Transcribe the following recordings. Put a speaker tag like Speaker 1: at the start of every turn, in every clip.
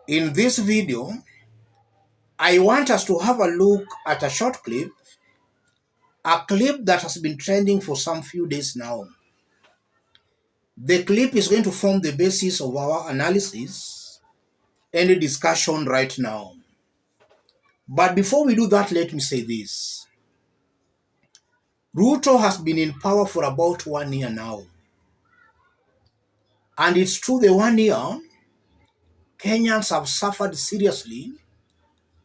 Speaker 1: In this video, I want us to have a look at a short clip, a clip that has been trending for some few days now. The clip is going to form the basis of our analysis and discussion right now. But before we do that, let me say this. Ruto has been in power for about 1 year now. And it's true, the 1 year, Kenyans have suffered seriously,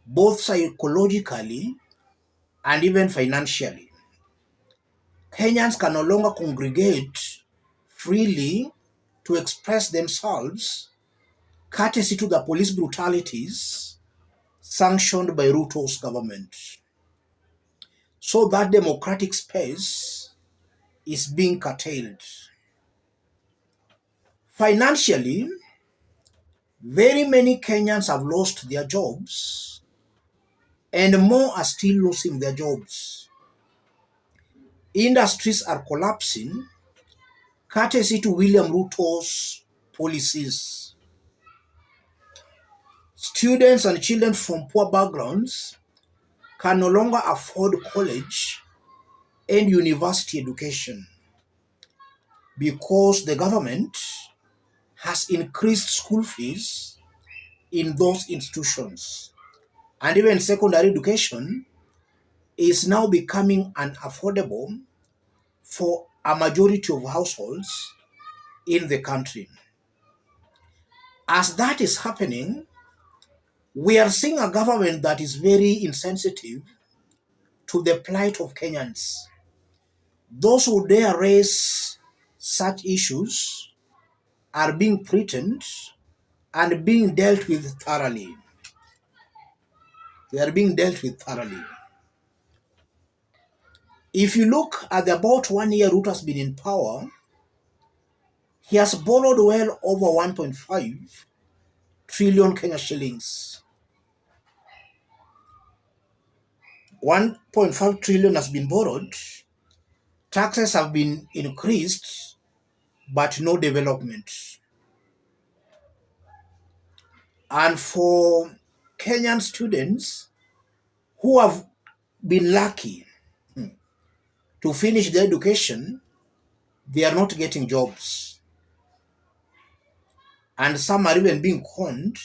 Speaker 1: both psychologically and even financially. Kenyans can no longer congregate freely to express themselves, courtesy to the police brutalities sanctioned by Ruto's government. So that democratic space is being curtailed. Financially, very many Kenyans have lost their jobs, and more are still losing their jobs. Industries are collapsing, courtesy to William Ruto's policies. Students and children from poor backgrounds can no longer afford college and university education because the government has increased school fees in those institutions. And even secondary education is now becoming unaffordable for a majority of households in the country. As that is happening, we are seeing a government that is very insensitive to the plight of Kenyans. Those who dare raise such issues are being threatened and being dealt with thoroughly. They are being dealt with thoroughly. If you look at the about 1 year Ruto has been in power, he has borrowed well over 1.5 trillion Kenya shillings. 1.5 trillion has been borrowed. Taxes have been increased, but no development. And for Kenyan students who have been lucky to finish their education, they are not getting jobs. And some are even being conned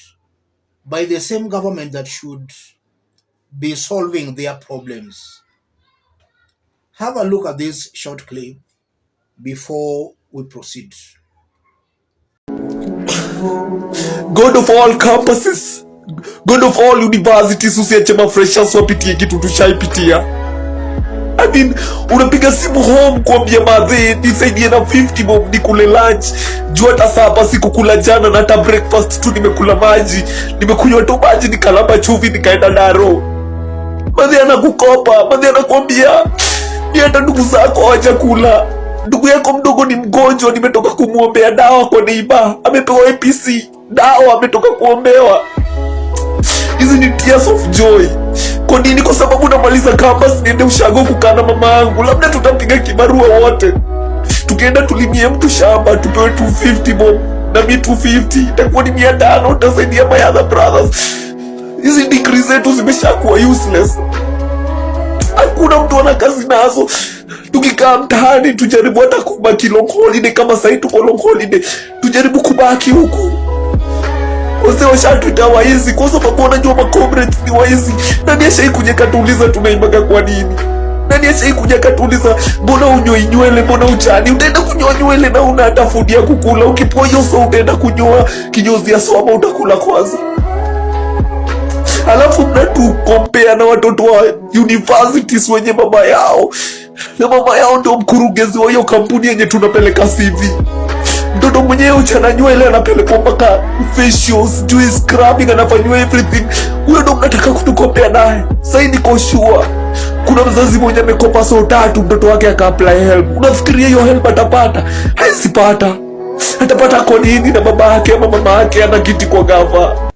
Speaker 1: by the same government that should be solving their problems. Have a look at this short clip before we proceed.
Speaker 2: God of all campuses, God of all universities, usiache mafreshers wapitie kitu tushaipitia. I mean, unapiga simu home kuambia madhe nisaidie na 50 bob nikule lunch. Jua hata saba sikukula jana na hata breakfast tu nimekula maji. Nimekunywa tu maji nikalamba chumvi nikaenda daro. Madhe anakukopa, madhe anakuambia ni hata ndugu zako hawajakula. Ndugu yako mdogo ni mgonjwa, nimetoka kumuombea dawa kwa neighbor. Amepewa APC, dawa ametoka kuombewa. Hizi ni tears of joy. Kwa nini? Kwa sababu namaliza campus niende ushago kukaa na mama yangu. Labda tutapiga kibarua wote. Tukienda tulimie mtu shamba, tupewe 250 bob. Na mi 250, itakuwa ni 500, utasaidia my other brothers. Hizi degree zetu zimeshakuwa useless. Hakuna mtu ana kazi nazo. Tukikaa mtaani tujaribu hata kubaki long holiday, kama sasa tuko long holiday, tujaribu kubaki huku. Wase washatuita waizi kwa sababu wanajua ma-comrades ni waizi. Nani ashai kuja katuuliza tunaibaga kwa nini? Nani ashai kuja katuuliza mbona unyoi nywele, mbona uchani? Utaenda kunyoa nywele na una hata food ya kukula. Ukipoa hiyo so utaenda kunyoa kinyozi ya swama utakula kwanza. Alafu mnatu compare na watoto wa universities wenye mama yao. Na mama yao ndio mkurugenzi wa hiyo kampuni yenye tunapeleka CV. Mtoto mwenyewe uchana nywele anapelekwa mpaka facials, do scrubbing, anafanywa everything. Huyo ndo mnataka kutukopea naye. Sasa niko sure kuna mzazi mmoja amekopa so 3 mtoto wake aka-apply help. Unafikiria hiyo help atapata? Haisipata. Atapata kwa nini? Na baba yake ama mama yake ana kiti kwa gava.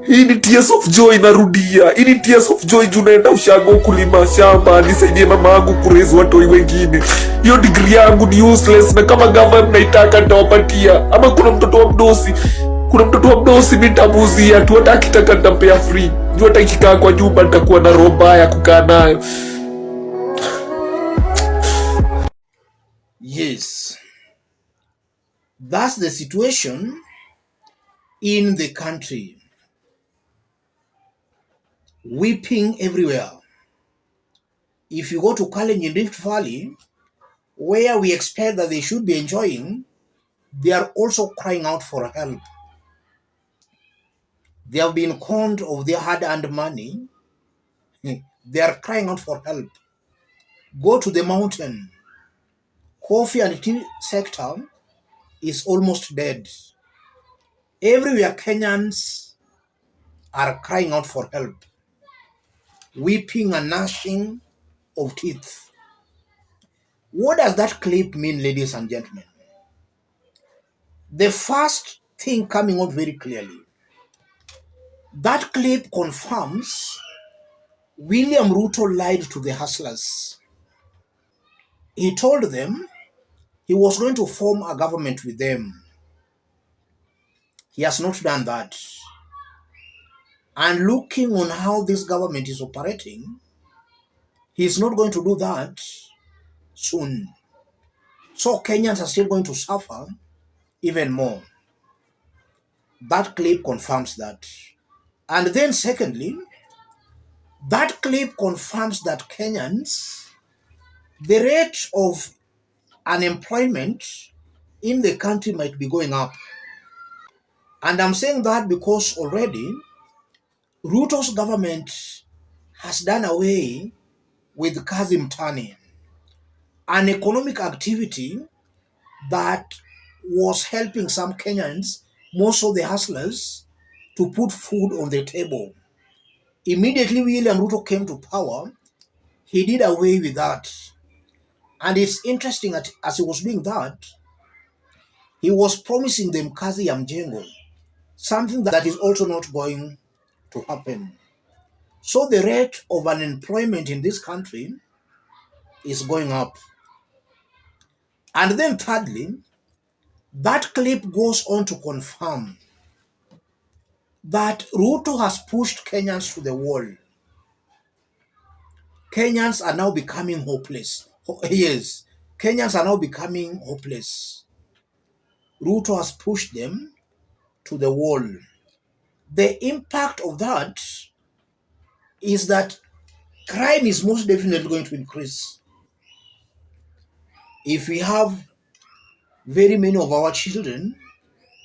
Speaker 2: Hii ni tears of joy narudia. Hii ni tears of joy juu naenda ushago kulima shamba, nisaidie mama yangu kurezi watoi wengine. Hiyo degree yangu ni useless na kama government mnaitaka nitawapatia. Ama kuna mtoto wa mdosi. Kuna mtoto wa mdosi nitamuzia tu, hata akitaka nitampea free. Juu hata ikikaa kwa nyumba nitakuwa na roho mbaya kukaa nayo.
Speaker 1: Yes. That's the situation in the country. Weeping everywhere. If you go to Kalenjin Rift Valley, where we expect that they should be enjoying, they are also crying out for help. They have been conned of their hard-earned money. They are crying out for help. Go to the mountain. Coffee and tea sector is almost dead. Everywhere Kenyans are crying out for help, weeping and gnashing of teeth. What does that clip mean, ladies and gentlemen? The first thing coming out very clearly, that clip confirms William Ruto lied to the hustlers. He told them he was going to form a government with them. He has not done that. And looking on how this government is operating, he's not going to do that soon. So Kenyans are still going to suffer even more. That clip confirms that. And then secondly, that clip confirms that Kenyans, the rate of unemployment in the country might be going up. And I'm saying that because already Ruto's government has done away with kazi mtaani, an economic activity that was helping some Kenyans, most of the hustlers, to put food on the table. Immediately William Ruto came to power, he did away with that. And it's interesting that as he was doing that, he was promising them kazi ya mjengo, something that is also not going to happen. So the rate of unemployment in this country is going up. And then thirdly, that clip goes on to confirm that Ruto has pushed Kenyans to the wall. Kenyans are now becoming hopeless. Yes, Kenyans are now becoming hopeless. Ruto has pushed them to the wall. The impact of that is that crime is most definitely going to increase. If we have very many of our children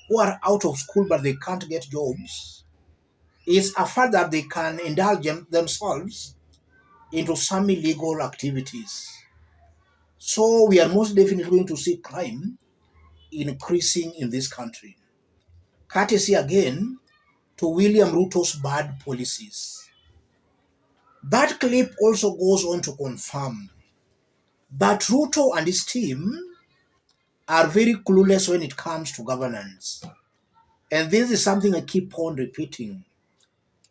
Speaker 1: who are out of school but they can't get jobs, it's a fact that they can indulge themselves into some illegal activities. So we are most definitely going to see crime increasing in this country. Courtesy again to William Ruto's bad policies. That clip also goes on to confirm that Ruto and his team are very clueless when it comes to governance. And this is something I keep on repeating.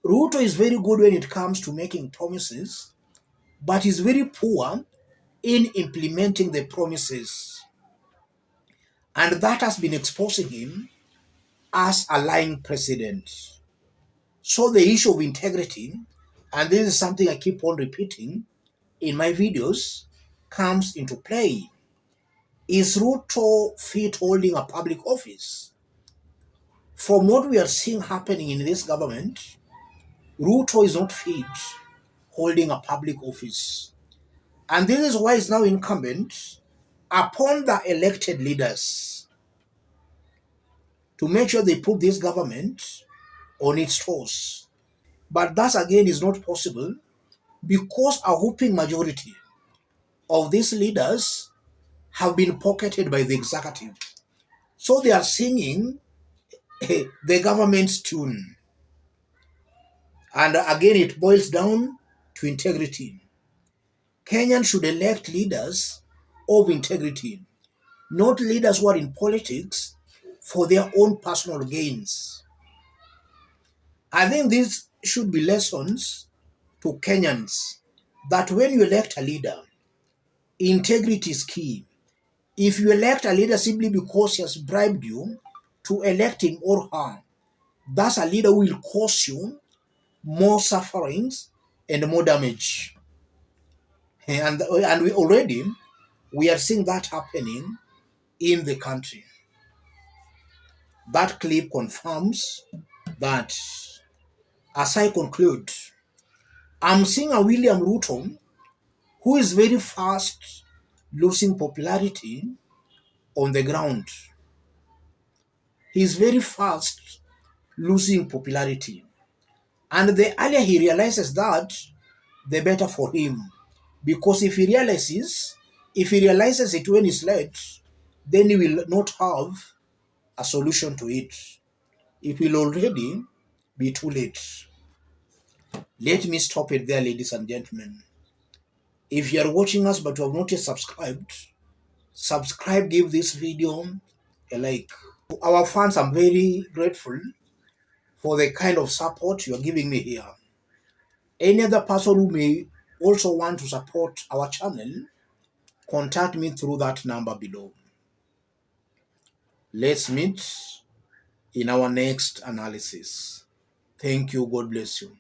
Speaker 1: Ruto is very good when it comes to making promises, but is very poor in implementing the promises. And that has been exposing him as a lying president. So the issue of integrity, and this is something I keep on repeating in my videos, comes into play. Is Ruto fit holding a public office? From what we are seeing happening in this government, Ruto is not fit holding a public office. And this is why it's now incumbent upon the elected leaders to make sure they put this government on its toes. But that again is not possible because a whooping majority of these leaders have been pocketed by the executive. So they are singing the government's tune. And again, it boils down to integrity. Kenyans should elect leaders of integrity, not leaders who are in politics for their own personal gains. I think these should be lessons to Kenyans that when you elect a leader, integrity is key. If you elect a leader simply because he has bribed you to elect him or her, that's a leader who will cause you more sufferings and more damage. And we are seeing that happening in the country. That clip confirms that. As I conclude, I'm seeing a William Ruto who is very fast losing popularity on the ground. He's very fast losing popularity. And the earlier he realizes that, the better for him. Because if he realizes it when it's late, then he will not have a solution to it. It will already be too late. Let me stop it there, ladies and gentlemen. If you are watching us but you have not yet subscribed, subscribe, give this video a like. To our fans, I'm very grateful for the kind of support you are giving me here. Any other person who may also want to support our channel, contact me through that number below. Let's meet in our next analysis. Thank you. God bless you.